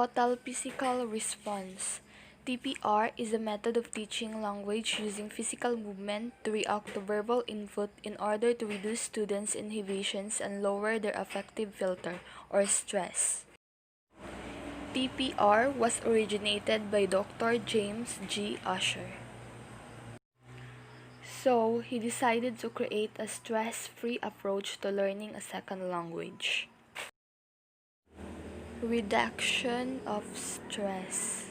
Total Physical Response. TPR is a method of teaching language using physical movement to react to verbal input in order to reduce students' inhibitions and lower their affective filter or stress. TPR was originated by Dr. James G. Usher. So, he decided to create a stress-free approach to learning a second language. Reduction of stress.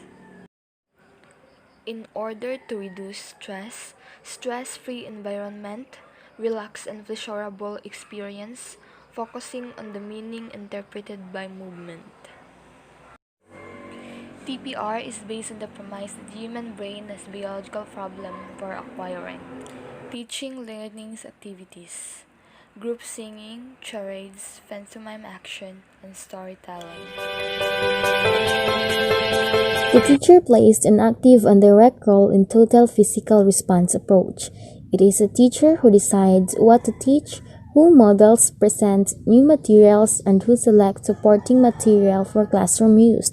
In order to reduce stress, stress-free environment, relaxed and pleasurable experience, focusing on the meaning interpreted by movement. TPR is based on the premise that the human brain has biological problem for acquiring, teaching learning activities, group singing, charades, pantomime action, and storytelling. The teacher plays an active and direct role in total physical response approach. It is a teacher who decides what to teach, who models, presents new materials, and who selects supporting material for classroom use.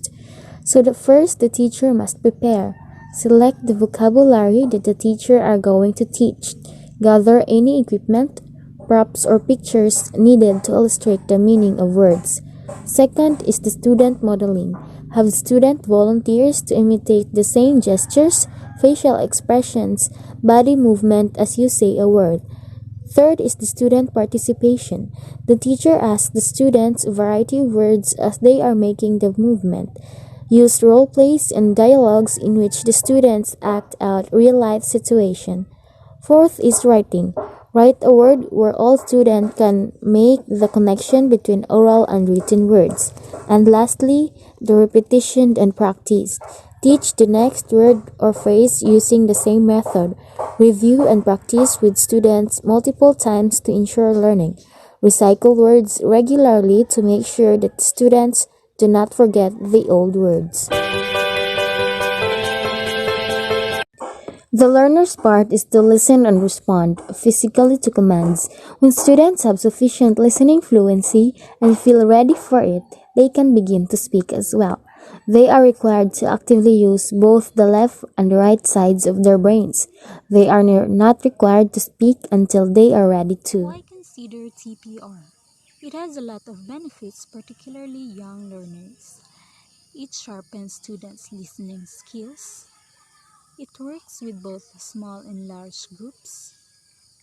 So first the teacher must prepare, select the vocabulary that the teacher are going to teach, gather any equipment, props or pictures needed to illustrate the meaning of words. Second is the student modeling. Have student volunteers to imitate the same gestures, facial expressions, body movement as you say a word. Third is the student participation. The teacher asks the students a variety of words as they are making the movement. Use role plays and dialogues in which the students act out real-life situation. Fourth is writing. Write a word where all students can make the connection between oral and written words. And lastly, the repetition and practice. Teach the next word or phrase using the same method. Review and practice with students multiple times to ensure learning. Recycle words regularly to make sure that students do not forget the old words. The learner's part is to listen and respond physically to commands. When students have sufficient listening fluency and feel ready for it, they can begin to speak as well. They are required to actively use both the left and the right sides of their brains. They are not required to speak until they are ready to. Why consider TPR? It has a lot of benefits, particularly young learners. It sharpens students' listening skills. It works with both small and large groups.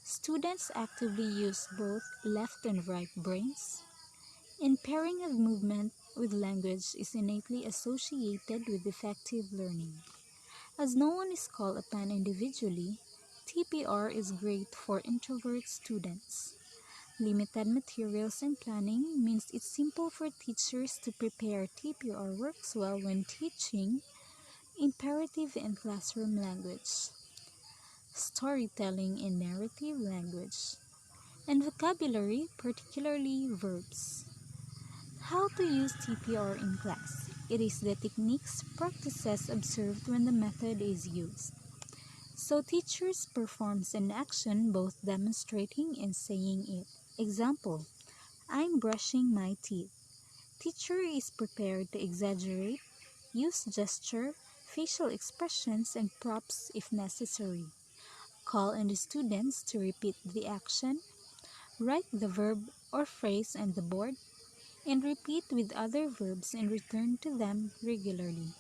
Students actively use both left and right brains. And pairing of movement with language is innately associated with effective learning. As no one is called upon individually, TPR is great for introvert students. Limited materials and planning means it's simple for teachers to prepare. TPR works well when teaching imperative and classroom language, storytelling and narrative language, and vocabulary, particularly verbs. How to use TPR in class. It is the techniques, practices observed when the method is used. So teachers performs an action both demonstrating and saying it. Example, I'm brushing my teeth. Teacher is prepared to exaggerate, use gesture, facial expressions, and props if necessary. Call on the students to repeat the action, write the verb or phrase on the board, and repeat with other verbs and return to them regularly.